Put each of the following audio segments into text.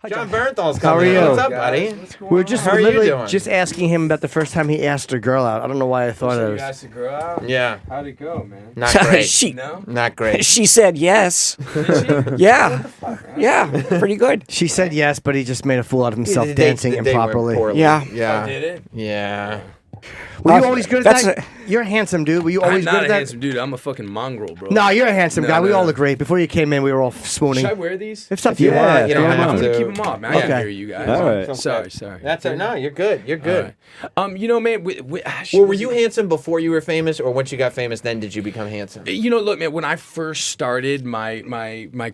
Jon Bernthal's How are coming. you? What's up, buddy? We're just How are you literally doing? just asking him about the first time he asked a girl out. I don't know why I thought it You was. asked the girl out? Yeah. How'd it go, man? Not great. she No? Not great. she said yes. Did she? Yeah, yeah, pretty good. She said yes, but he just made a fool out of himself The dancing date went improperly. poorly. Yeah. Yeah. Oh, did it? Yeah. Were you always good at That's that? You're a handsome dude. Were you always I'm good not at a that? handsome dude. I'm a fucking mongrel, bro. No, you're a handsome No, guy. We no, all no. look great. Before you came in, we were all swooning. Should I wear these? It's up to you. Yeah, you don't Yeah, have I'm to. gonna keep them off, man. I Okay. can't hear you guys. All right. Sorry. That's it. No, you're good. You're good. All right. You know, man. Well, were you handsome before you were famous, or once you got famous, then did you become handsome? You know, look, man. When I first started my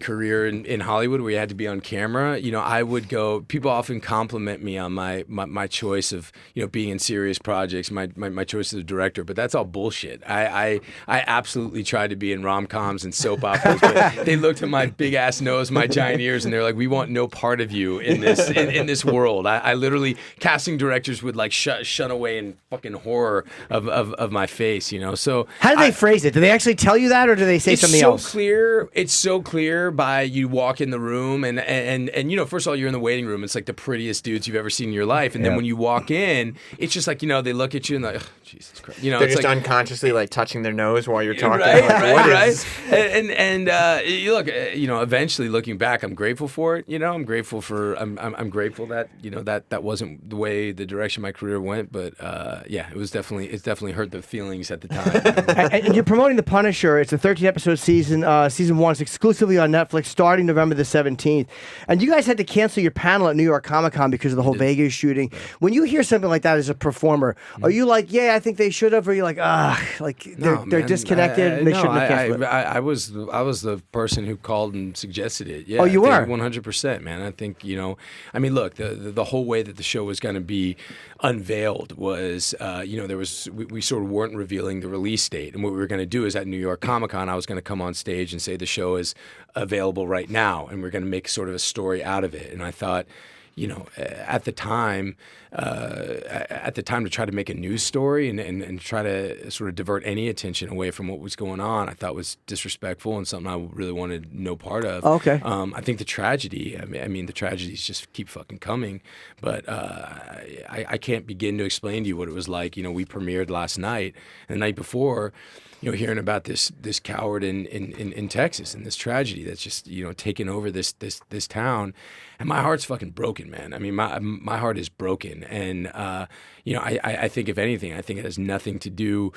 career in Hollywood, where you had to be on camera, you know, I would go. People often compliment me on my choice of being in serious projects, my choice as a director, but that's all bullshit. I absolutely tried to be in rom-coms and soap operas, but they looked at my big ass nose, my giant ears, and they're like, "We want no part of you in this in this world." I literally, casting directors would like shun away in fucking horror of my face, So How do they phrase it? Do they actually tell you that, or do they say something else? It's so clear by you walk in the room and first of all, you're in the waiting room. It's like the prettiest dudes you've ever seen in your life, and then when you walk in, it's just like they look at you and like, oh, Jesus Christ, They're it's just like, unconsciously like touching their nose while you're talking. Right, like, what right. is- And you look, eventually looking back, I'm grateful for it. I'm grateful I'm grateful that that wasn't the way the direction my career went. But it's definitely hurt the feelings at the time. And you're promoting The Punisher. It's a 13-episode season. Season 1 is exclusively on Netflix starting November the 17th. And you guys had to cancel your panel at New York Comic Con because of the whole Vegas shooting. When you hear something like that as a performer, are you like, yeah, I think they should have, or you're like, they're man, disconnected and they shouldn't have canceled it? I was the person who called and suggested it. Yeah, Oh, you were? 100%, man. I think look, the whole way that the show was going to be unveiled was there was we sort of weren't revealing the release date, and what we were going to do is at New York Comic Con I was going to come on stage and say the show is available right now, and we're going to make sort of a story out of it. And I thought, at the time to try to make a news story and try to sort of divert any attention away from what was going on, I thought was disrespectful and something I really wanted no part of. Okay. I think the tragedy, I mean, the tragedies just keep fucking coming, but I can't begin to explain to you what it was like. We premiered last night, and the night before, hearing about this coward in Texas and this tragedy that's just taken over this town, and my heart's fucking broken, man. I mean, my heart is broken, and I think if anything, I think it has nothing to do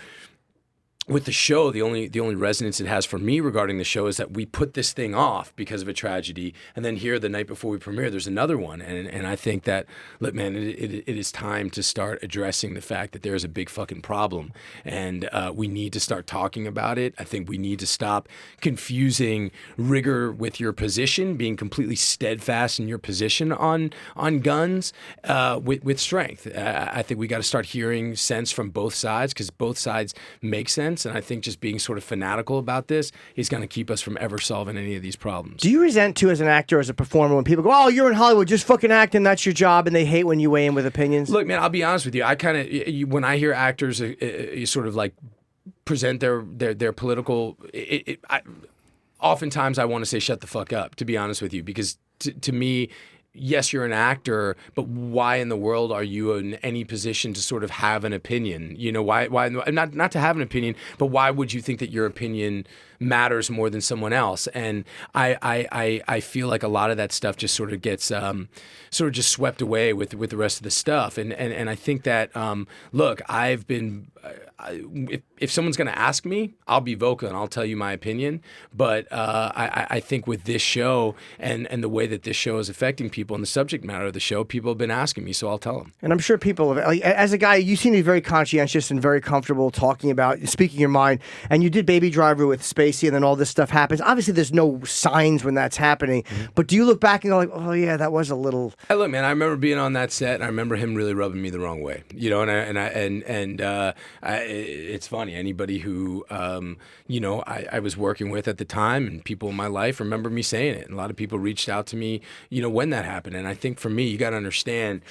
with the show. The only resonance it has for me regarding the show is that we put this thing off because of a tragedy, and then here the night before we premiere, there's another one, and I think that, look, man, it is time to start addressing the fact that there is a big fucking problem, and we need to start talking about it. I think we need to stop confusing rigor with your position, being completely steadfast in your position on guns with strength. I think we got to start hearing sense from both sides, because both sides make sense. And I think just being sort of fanatical about this is going to keep us from ever solving any of these problems. Do you resent, too, as an actor, as a performer, when people go, oh, you're in Hollywood, just fucking act and that's your job, and they hate when you weigh in with opinions? Look, man, I'll be honest with you. I kind of, when I hear actors sort of like present their political, oftentimes I want to say shut the fuck up, to be honest with you, because to me, yes, you're an actor, but why in the world are you in any position to sort of have an opinion? Why not to have an opinion, but why would you think that your opinion matters more than someone else? And I feel like a lot of that stuff just sort of gets sort of just swept away with the rest of the stuff. And I think that look, I've been if someone's going to ask me, I'll be vocal and I'll tell you my opinion. But I think with this show and the way that this show is affecting people and the subject matter of the show, people have been asking me, so I'll tell them. And I'm sure people, as a guy, you seem to be very conscientious and very comfortable talking about, speaking your mind. And you did Baby Driver with Spacey, and then all this stuff happens. Obviously, there's no signs when that's happening. Mm-hmm. But do you look back and go like, oh yeah, that was a little... Hey, look, man, I remember being on that set, and I remember him really rubbing me the wrong way. It's funny. Anybody who I was working with at the time, and people in my life remember me saying it. And a lot of people reached out to me, when that happened. And I think for me, you got to understand,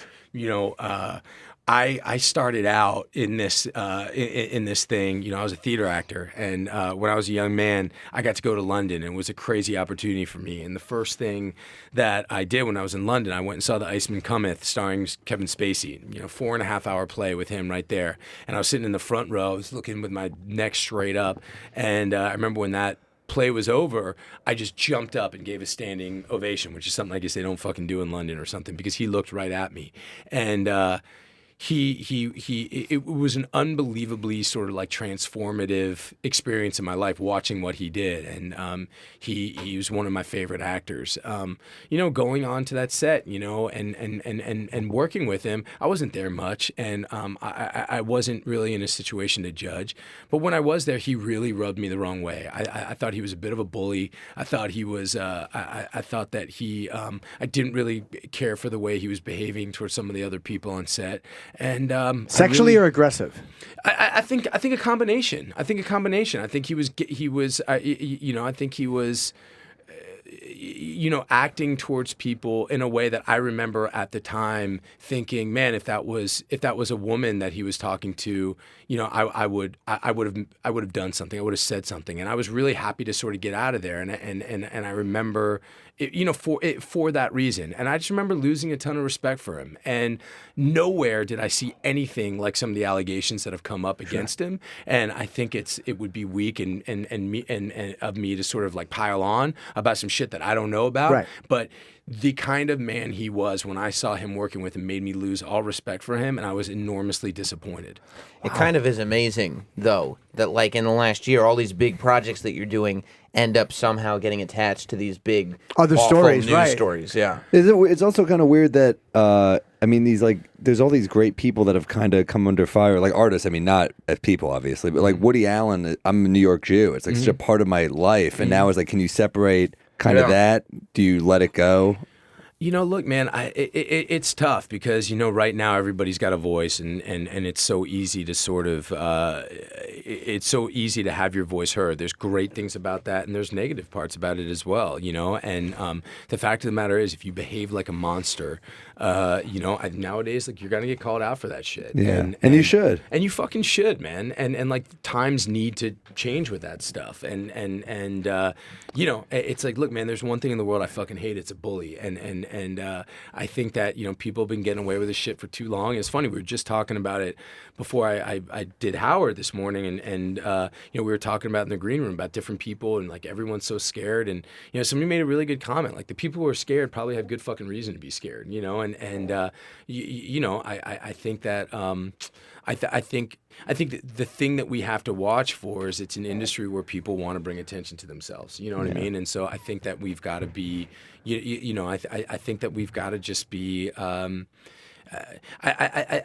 I started out in this in this thing. You know, I was a theater actor, and when I was a young man, I got to go to London, and it was a crazy opportunity for me. And the first thing that I did when I was in London, I went and saw The Iceman Cometh, starring Kevin Spacey. You know, 4.5-hour play with him right there. And I was sitting in the front row, I was looking with my neck straight up, and I remember when that play was over, I just jumped up and gave a standing ovation, which is something I guess they don't fucking do in London or something, because he looked right at me. And it was an unbelievably sort of like transformative experience in my life watching what he did. And he was one of my favorite actors. You know, going on to that set, you know, and working with him, I wasn't there much, and I wasn't really in a situation to judge. But when I was there, he really rubbed me the wrong way. I thought he was a bit of a bully. I thought he was, I thought that he, I didn't really care for the way he was behaving towards some of the other people on set. And sexually or aggressive? I think a combination. I think he was acting towards people in a way that I remember at the time thinking, man, if that was a woman that he was talking to, you know, I would have done something. I would have said something, and I was really happy to sort of get out of there. And I remember, you know, for that reason. And I just remember losing a ton of respect for him. And nowhere did I see anything like some of the allegations that have come up against him. And I think it would be weak and of me to sort of like pile on about some shit that I don't know about. Right. But the kind of man he was, when I saw him working with him, made me lose all respect for him, and I was enormously disappointed. It kind of is amazing, though, that like in the last year, all these big projects that you're doing end up somehow getting attached to these big Other awful stories, news right. stories. Yeah. It's also kind of weird that I mean, these like there's all these great people that have kind of come under fire, like artists. I mean, not as people obviously, but like Woody Allen. I'm a New York Jew. It's like such a part of my life, and now it's like, can you separate kind of that? Do you let it go? You know, look, man, it's tough because, you know, right now everybody's got a voice, and it's so easy to sort of, it's so easy to have your voice heard. There's great things about that, and there's negative parts about it as well, you know. And the fact of the matter is, if you behave like a monster, you know, nowadays, like, you're gonna get called out for that shit. Yeah, and you should. And you fucking should, man. And like, times need to change with that stuff. And you know, it's like, look, man, there's one thing in the world I fucking hate. It's a bully. And I think that, you know, people have been getting away with this shit for too long. It's funny, we were just talking about it before I did Howard this morning, and you know, we were talking about in the green room about different people, and like, everyone's so scared. And, you know, somebody made a really good comment, like, the people who are scared probably have good fucking reason to be scared, you know. And you know, I think that I think the thing that we have to watch for is it's an industry where people want to bring attention to themselves. You know what I mean? And so I think that we've got to be, you know, I think that we've got to just be. I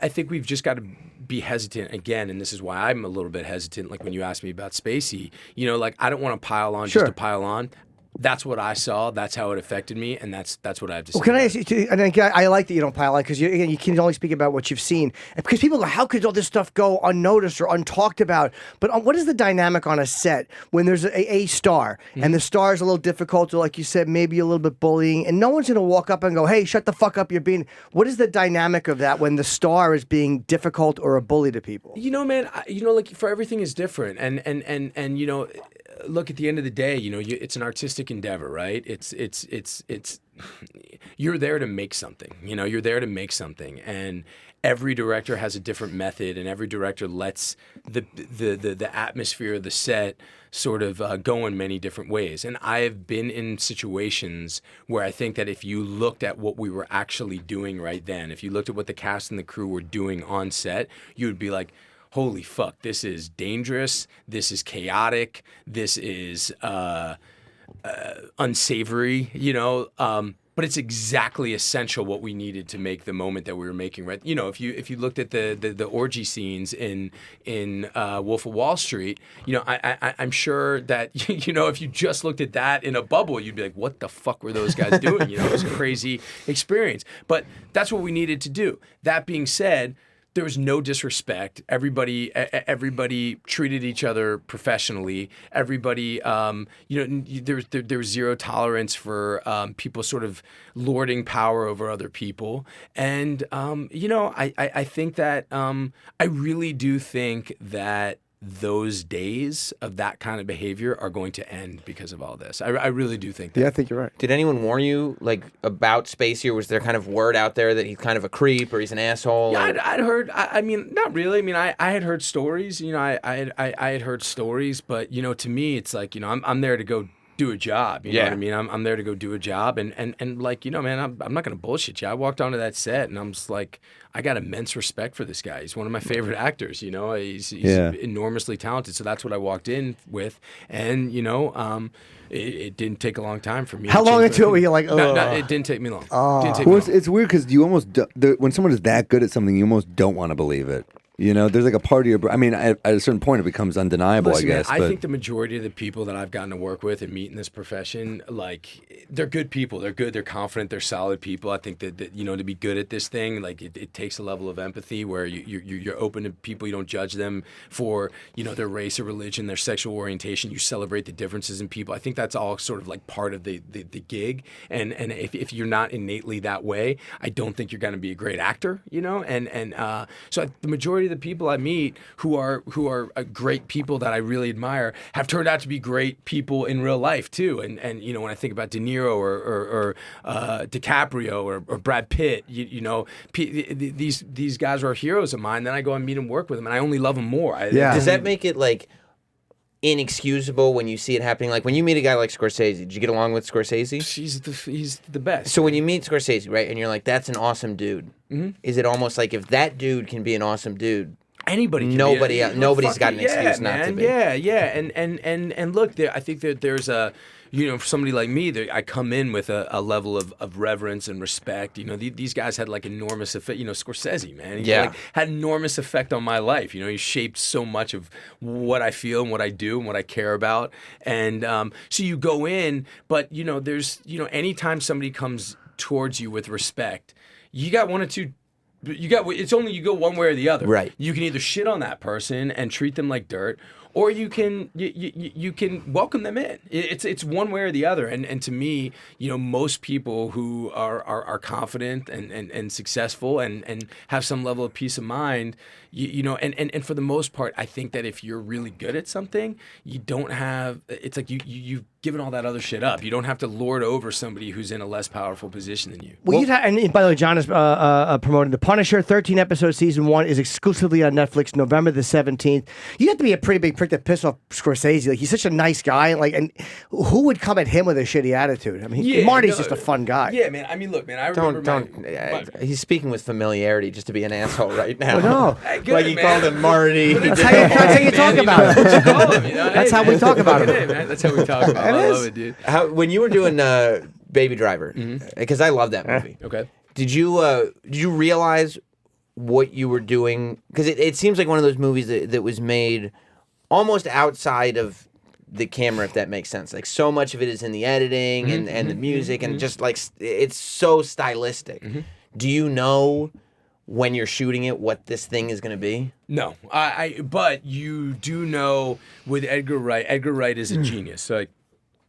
think we've just got to be hesitant again, and this is why I'm a little bit hesitant. Like, when you asked me about Spacey, you know, like, I don't want to pile on just to pile on. That's what I saw. That's how it affected me, and that's what I have to say. Well, can I ask you? And again, I like that you don't pile on, because you can only speak about what you've seen. Because people go, how could all this stuff go unnoticed or untalked about? But what is the dynamic on a set when there's a star, and the star is a little difficult, or like you said, maybe a little bit bullying, and no one's going to walk up and go, hey, shut the fuck up, you're being. What is the dynamic of that when the star is being difficult or a bully to people? You know, man, you know, like, for everything is different, and you know. Look, at the end of the day, you know, it's an artistic endeavor, right? It's you're there to make something, you know, you're there to make something, and every director has a different method, and every director lets the atmosphere of the set sort of go in many different ways. And I have been in situations where I think that if you looked at what we were actually doing right then, if you looked at what the cast and the crew were doing on set, you would be like, holy fuck, this is dangerous, this is chaotic, this is unsavory, you know, but it's exactly essential what we needed to make the moment that we were making, right? You know, if you looked at the orgy scenes in Wolf of Wall Street, you know, I'm sure that, you know, if you just looked at that in a bubble, you'd be like, what the fuck were those guys doing? You know, it was a crazy experience. But that's what we needed to do. That being said, there was no disrespect. Everybody treated each other professionally. Everybody, there was zero tolerance for people sort of lording power over other people. And I think that I really do think that those days of that kind of behavior are going to end because of all this. I really do think that. Yeah, I think you're right. Did anyone warn you like about Spacey, or was there kind of word out there that he's kind of a creep or he's an asshole? Yeah, I'd heard. I mean, not really. I mean, I had heard stories. I had heard stories, but to me, it's like I'm there to go do a job. You know what I mean? I'm there to go do a job, and like man, I'm not gonna bullshit you. I walked onto that set, and I'm just like, I got immense respect for this guy. He's one of my favorite actors. He's enormously talented. So that's what I walked in with, and it didn't take a long time for me. How long into it were you like, No, it didn't take me long. It's weird because you almost when someone is that good at something, you almost don't want to believe it. There's like a part of your. I mean, at a certain point, it becomes undeniable. Listen, I guess. Man, I think the majority of the people that I've gotten to work with and meet in this profession, like, they're good people. They're good. They're confident. They're solid people. I think that to be good at this thing, like, it takes a level of empathy where you're open to people. You don't judge them for their race or religion, their sexual orientation. You celebrate the differences in people. I think that's all sort of like part of the gig. And if you're not innately that way, I don't think you're going to be a great actor. So the majority of the people I meet who are great people that I really admire have turned out to be great people in real life too. And when I think about De Niro or DiCaprio or Brad Pitt, these guys are heroes of mine. Then I go and meet and work with them, and I only love them more. Does that make it like inexcusable when you see it happening? Like when you meet a guy like Scorsese, did you get along with Scorsese? He's the best. So when you meet Scorsese, right, and you're like, that's an awesome dude, is it almost like if that dude can be an awesome dude, anybody can nobody's got an excuse not to be? And look, I think that there's a for somebody like me, I come in with a level of reverence and respect. These guys had like enormous effect. Scorsese, man, he had enormous effect on my life. He shaped so much of what I feel and what I do and what I care about. And so you go in, but there's anytime somebody comes towards you with respect, you got one or two. It's only you go one way or the other. Right. You can either shit on that person and treat them like dirt, or you can welcome them in. It's one way or the other. And to me, most people who are confident and successful and have some level of peace of mind, and for the most part, I think that if you're really good at something, you don't have. It's like you've given all that other shit up. You don't have to lord over somebody who's in a less powerful position than you. Well, and by the way, John is promoting The Punisher. 13-episode season 1 is exclusively on Netflix, November the 17th. You have to be a pretty big prick to piss off Scorsese. Like, he's such a nice guy. And who would come at him with a shitty attitude? I mean, Marty's just a fun guy. Yeah, man. I mean, look, man. I remember. He's speaking with familiarity just to be an asshole right now. No, like he called him Marty. That's how you talk about it. That's how we talk about it. That's how we talk about it. I love it, dude. When you were doing Baby Driver, because I love that movie. Okay. Did you realize what you were doing? Because it seems like one of those movies that was made almost outside of the camera, if that makes sense. Like, so much of it is in the editing and the music, and just like it's so stylistic. Do you know when you're shooting it what this thing is going to be? No, but you do know with Edgar Wright. Edgar Wright is a genius. So, like,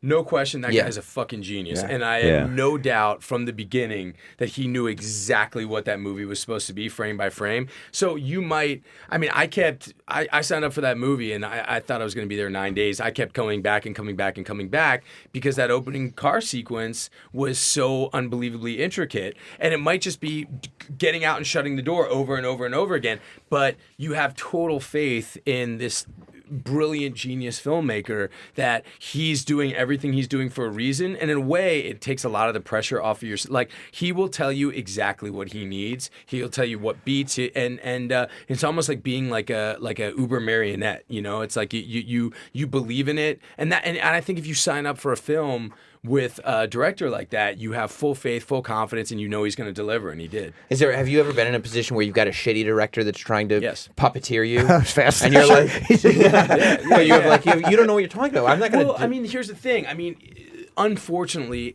no question, that guy is a fucking genius. Yeah. And I have no doubt from the beginning that he knew exactly what that movie was supposed to be, frame by frame. So you might, I signed up for that movie, and I thought I was going to be there 9 days. I kept coming back and coming back and coming back because that opening car sequence was so unbelievably intricate. And it might just be getting out and shutting the door over and over and over again. But you have total faith in this brilliant genius filmmaker that he's doing everything he's doing for a reason, and in a way it takes a lot of the pressure off of your, like, he will tell you exactly what he needs. He'll tell you what beats it, and it's almost like being like a Uber marionette. It's like you believe in it, and I think if you sign up for a film with a director like that, you have full faith, full confidence, and he's going to deliver, and he did. Have you ever been in a position where you've got a shitty director that's trying to puppeteer you? That was fast. And you're like, you don't know what you're talking about. I'm not going to. Well, here's the thing. Unfortunately,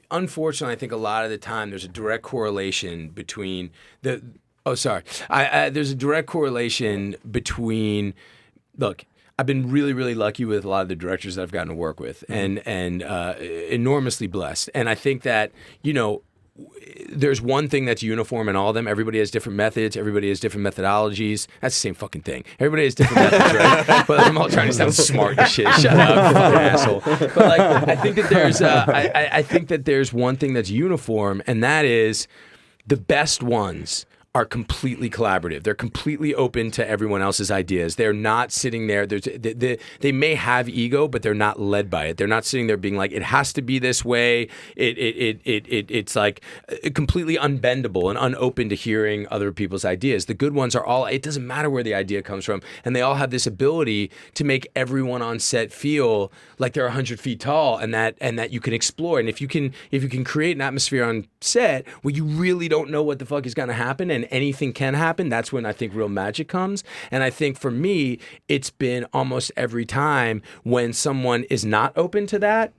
unfortunately, I think a lot of the time there's a direct correlation between Oh, sorry. There's a direct correlation between, look, I've been really, really lucky with a lot of the directors that I've gotten to work with, and enormously blessed. And I think that, there's one thing that's uniform in all of them. Everybody has different methods. Everybody has different methodologies. That's the same fucking thing. Everybody has different methods, right? But I'm all trying to sound smart and shit. Shut up, fucking asshole. But like, I think that there's, I think that there's one thing that's uniform, and that is the best ones are completely collaborative. They're completely open to everyone else's ideas. They're not sitting there. They may have ego, but they're not led by it. They're not sitting there being like, it has to be this way. It's like completely unbendable and unopen to hearing other people's ideas. The good ones are all, it doesn't matter where the idea comes from. And they all have this ability to make everyone on set feel like they're 100 feet tall and that you can explore. And if you can create an atmosphere on set where you really don't know what the fuck is going to happen and anything can happen, that's when I think real magic comes. And I think for me, it's been almost every time when someone is not open to that,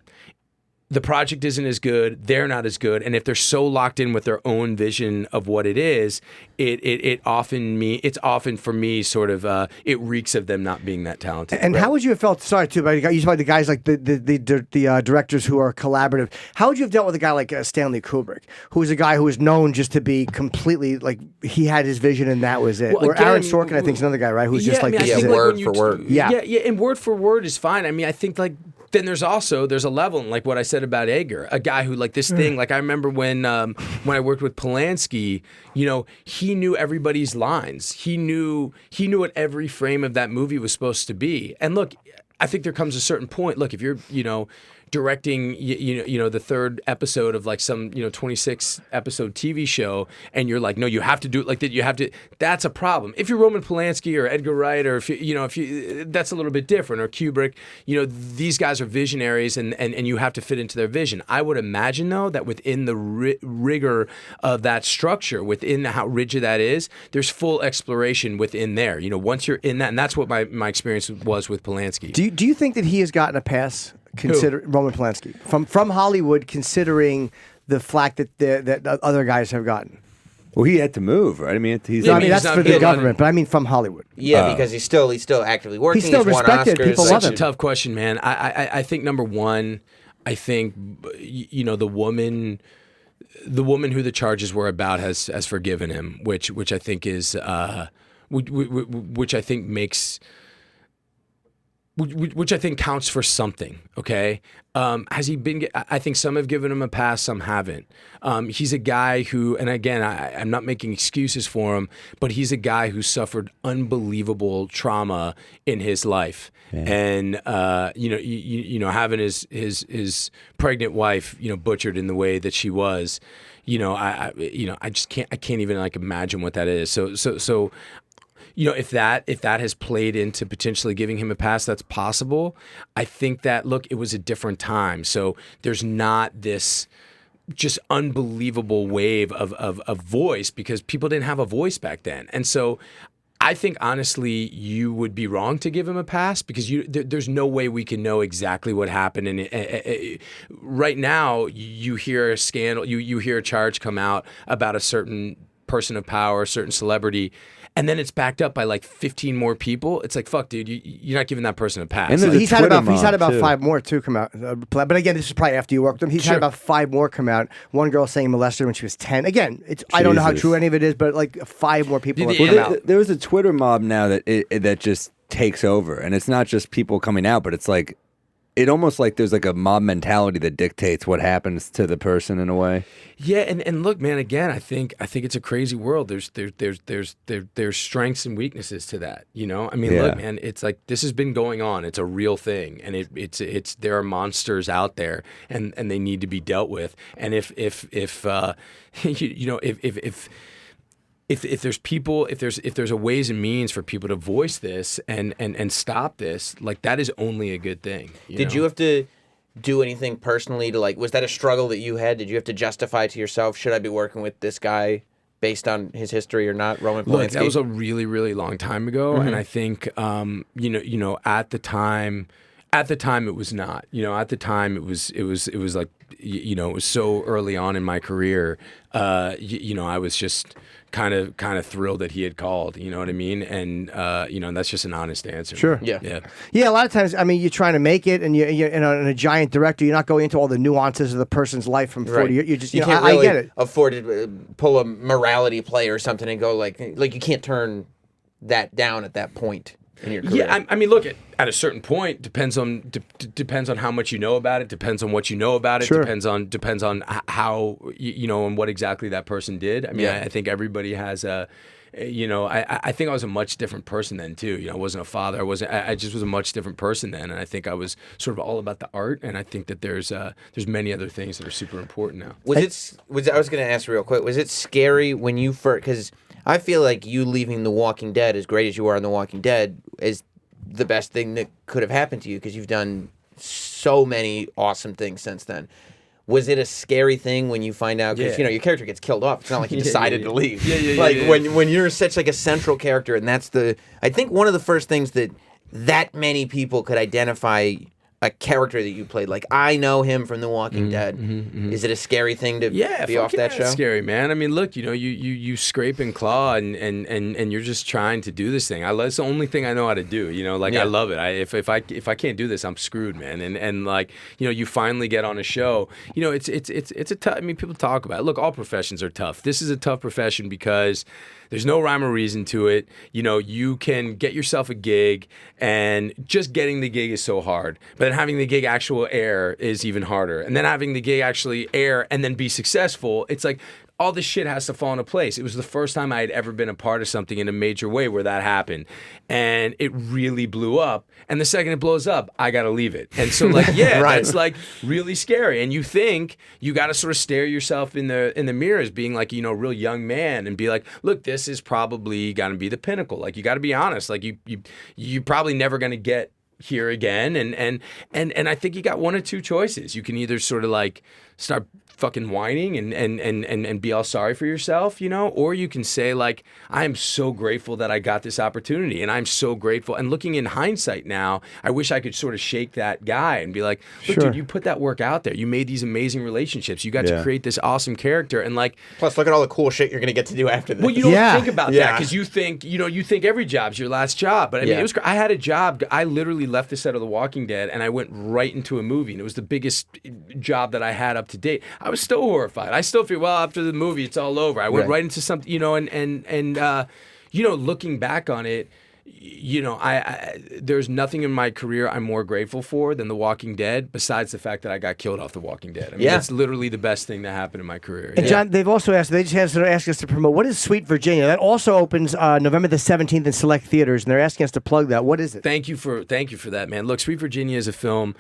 the project isn't as good, they're not as good, and if they're so locked in with their own vision of what it is, it's often for me sort of it reeks of them not being that talented. And how would you have felt? Sorry, too, but you talk about the guys like the directors who are collaborative. How would you have dealt with a guy like Stanley Kubrick, who was a guy who was known just to be completely like he had his vision and that was it? Well, or again, Aaron Sorkin, I think, is another guy, right? Who's just like I this think is it. like word when for word. Yeah. And word for word is fine. I mean, I think like. Then there's a level, and like what I said about Edgar, a guy who like this thing. Like I remember when I worked with Polanski, he knew everybody's lines. He knew what every frame of that movie was supposed to be. And look, I think there comes a certain point. Look, if you're directing the third episode of like some 26 episode TV show, and you're like, no, you have to do it like that. You have to. That's a problem. If you're Roman Polanski or Edgar Wright, or if you that's a little bit different. Or Kubrick, these guys are visionaries, and you have to fit into their vision. I would imagine though that within the rigor of that structure, within how rigid that is, there's full exploration within there. Once you're in that, and that's what my experience was with Polanski. Do you think that he has gotten a pass? Roman Polanski from Hollywood, considering the flack that other guys have gotten. Well, he had to move, right? I mean, that's for the government, but I mean from Hollywood. Yeah, because he's still actively working. He's still respected. Oscars. People love Such him. a tough question, man. I think number one, I think the woman who the charges were about has forgiven him, which I think is which I think makes. Which I think counts for something, okay? Has he been, I think some have given him a pass, some haven't. He's a guy who, and again, I'm not making excuses for him, but he's a guy who suffered unbelievable trauma in his life. Yeah. And, having his pregnant wife, butchered in the way that she was, I can't even like imagine what that is. So if that has played into potentially giving him a pass, that's possible. I think that, look, it was a different time. So there's not this just unbelievable wave of voice because people didn't have a voice back then. And so I think, honestly, you would be wrong to give him a pass because there's no way we can know exactly what happened. And right now, you hear a scandal, you hear a charge come out about a certain person of power, a certain celebrity, and then it's backed up by like 15 more people. It's like, fuck, dude, you're not giving that person a pass. And he's had about 5 more too come out. But again, this is probably after you worked with him. He's had about 5 more come out. One girl saying molested her when she was 10. Again, I don't know how true any of it is, but like 5 more people have come out. There was a Twitter mob now that just takes over, and it's not just people coming out, but it's like it almost like there's like a mob mentality that dictates what happens to the person in a way. Yeah, and look, man. Again, I think it's a crazy world. There's strengths and weaknesses to that. I mean, look, man. It's like this has been going on. It's a real thing, and it's there are monsters out there, and they need to be dealt with. And if there's people, if there's a ways and means for people to voice this and stop this, like that is only a good thing. Did you have to do anything personally to was that a struggle that you had? Did you have to justify to yourself, should I be working with this guy based on his history or not, Roman Polanski? Look, that was a really, really long time ago, and I think at the time it was not. At the time it was like it was so early on in my career. I was just kind of thrilled that he had called. You know what I mean? And and that's just an honest answer. Sure. Yeah. Yeah, a lot of times, I mean, you're trying to make it, and you're a giant director. You're not going into all the nuances of the person's life from 40 years. You just, you can't really I get it. afford to pull a morality play or something and go like you can't turn that down at that point in your career. Yeah, I mean, look, at a certain point, depends on how much you know about it, depends on what you know about it, Sure. depends on how and what exactly that person did. I mean, I think everybody has a. I think I was a much different person then too. I wasn't a father. I just was a much different person then, and I think I was sort of all about the art. And I think that there's many other things that are super important now. I was going to ask real quick. Was it scary when you first? Because I feel like you leaving The Walking Dead, as great as you are on The Walking Dead, is the best thing that could have happened to you because you've done so many awesome things since then. Was it a scary thing when you find out? Because your character gets killed off. It's not like you decided to leave. When you're such like a central character, and that's I think one of the first things that many people could identify a character that you played. Like, I know him from The Walking Dead. Is it a scary thing to be off that show? It's scary, man. I mean, look, you scrape and claw, and you're just trying to do this thing. It's the only thing I know how to do. I love it. If I can't do this, I'm screwed, man. And you finally get on a show. It's a tough. I mean, people talk about it. Look, all professions are tough. This is a tough profession because there's no rhyme or reason to it. You can get yourself a gig, and just getting the gig is so hard. But then having the gig actual air is even harder. And then having the gig actually air and then be successful, it's like all this shit has to fall into place. It was the first time I had ever been a part of something in a major way where that happened. And it really blew up. And the second it blows up, I got to leave it. And so right. That's like really scary. And you think you got to sort of stare yourself in the mirror as being like, a real young man and be like, look, this is probably going to be the pinnacle. Like, you got to be honest. Like, you probably never going to get here again. And I think you got one or two choices. You can either sort of like start fucking whining and be all sorry for yourself, or you can say like, I am so grateful that I got this opportunity, and I'm so grateful. And looking in hindsight now, I wish I could sort of shake that guy and be like, look, dude, you put that work out there. You made these amazing relationships. You got to create this awesome character, and like, plus look at all the cool shit you're gonna get to do after this. Well, you don't think about that because you think every job's your last job. But I mean, I had a job. I literally left the set of The Walking Dead and I went right into a movie, and it was the biggest job that I had up to date. I was still horrified. I still feel, well, after the movie, it's all over. I went right into something, and looking back on it, there's nothing in my career I'm more grateful for than The Walking Dead, besides the fact that I got killed off The Walking Dead. I mean, it's literally the best thing that happened in my career. And John, they've also asked us to promote, what is Sweet Virginia? That also opens November the 17th in select theaters, and they're asking us to plug that. What is it? Thank you for that, man. Look, Sweet Virginia is a film.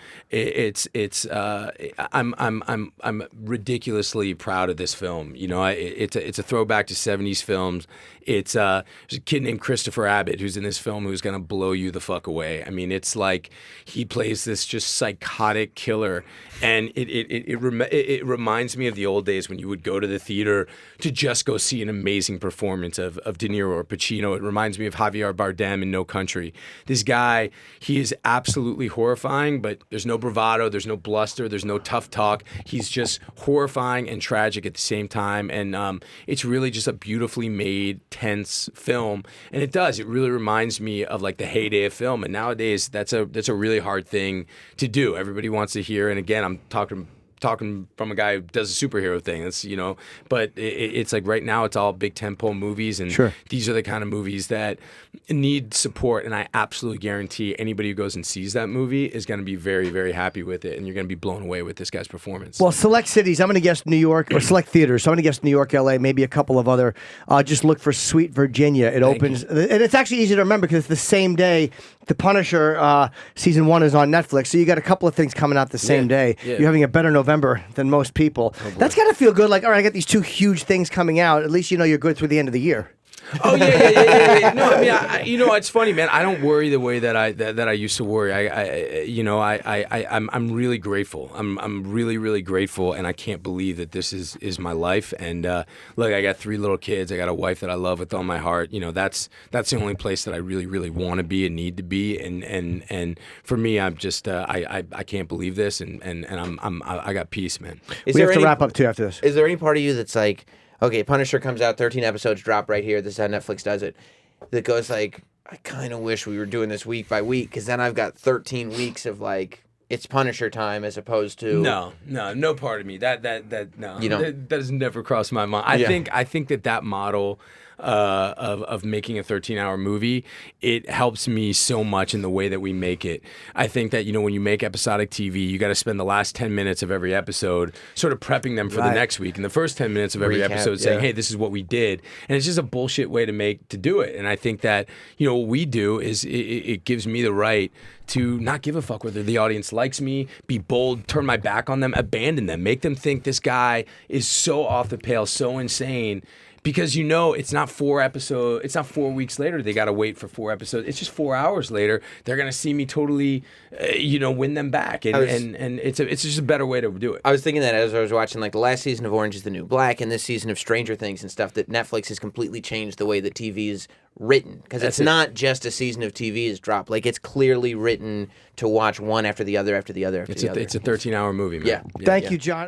I'm ridiculously proud of this film. It's a throwback to 70s films. There's a kid named Christopher Abbott who's in this film who's going to blow you the fuck away. I mean, it's like he plays this just psychotic killer, and it reminds me of the old days when you would go to the theater to just go see an amazing performance of De Niro or Pacino. It reminds me of Javier Bardem in No Country. This guy, he is absolutely horrifying, but there's no bravado, there's no bluster, there's no tough talk. He's just horrifying and tragic at the same time, and it's really just a beautifully made, tense film, and it really reminds me of like the heyday of film. And nowadays that's a really hard thing to do. Everybody wants to hear, and again, I'm talking from a guy who does a superhero thing. That's but it's like right now it's all big tentpole movies, and these are the kind of movies that need support. And I absolutely guarantee anybody who goes and sees that movie is going to be very, very happy with it, and you're going to be blown away with this guy's performance. Well, select cities, I'm going to guess New York, or select theaters. So I'm going to guess New York, LA, maybe a couple of other. Just look for Sweet Virginia. It opens, and it's actually easy to remember because it's the same day The Punisher season 1 is on Netflix. So you got a couple of things coming out the same day. Yeah. You're having a better November than most people. That's got to feel good. Like, all right, I got these two huge things coming out. At least you're good through the end of the year. Oh yeah. No, I mean, it's funny, man. I don't worry the way that I used to worry. I'm really grateful. I'm really, really grateful, and I can't believe that this is my life. And look, I got 3 little kids. I got a wife that I love with all my heart. That's the only place that I really, really want to be and need to be. And for me, I'm just I can't believe this, and I got peace, man. We have to wrap up too after this. Is there any part of you that's like, okay, Punisher comes out, 13 episodes drop right here. This is how Netflix does it. That goes like, I kind of wish we were doing this week by week, because then I've got 13 weeks of like, it's Punisher time as opposed to no part of me that no, You don't- that has never crossed my mind. I think that model of making a 13-hour movie, it helps me so much in the way that we make it. I think that, when you make episodic TV, you got to spend the last 10 minutes of every episode sort of prepping them for the next week, and the first 10 minutes of every Recap, episode saying, yeah. hey, this is what we did. And it's just a bullshit way to do it. And I think that, what we do is it gives me the right to not give a fuck whether the audience likes me, be bold, turn my back on them, abandon them, make them think this guy is so off the pale, so insane. Because it's not 4 weeks later they got to wait for 4 episodes. It's just 4 hours later they're gonna see me totally, win them back, and it's just a better way to do it. I was thinking that as I was watching like the last season of Orange is the New Black and this season of Stranger Things and stuff, that Netflix has completely changed the way that TV is written, because it's not just a season of TV is dropped. Like, it's clearly written to watch one after the other after the other after the other. It's a 13-hour movie, man. Yeah. Thank you, John.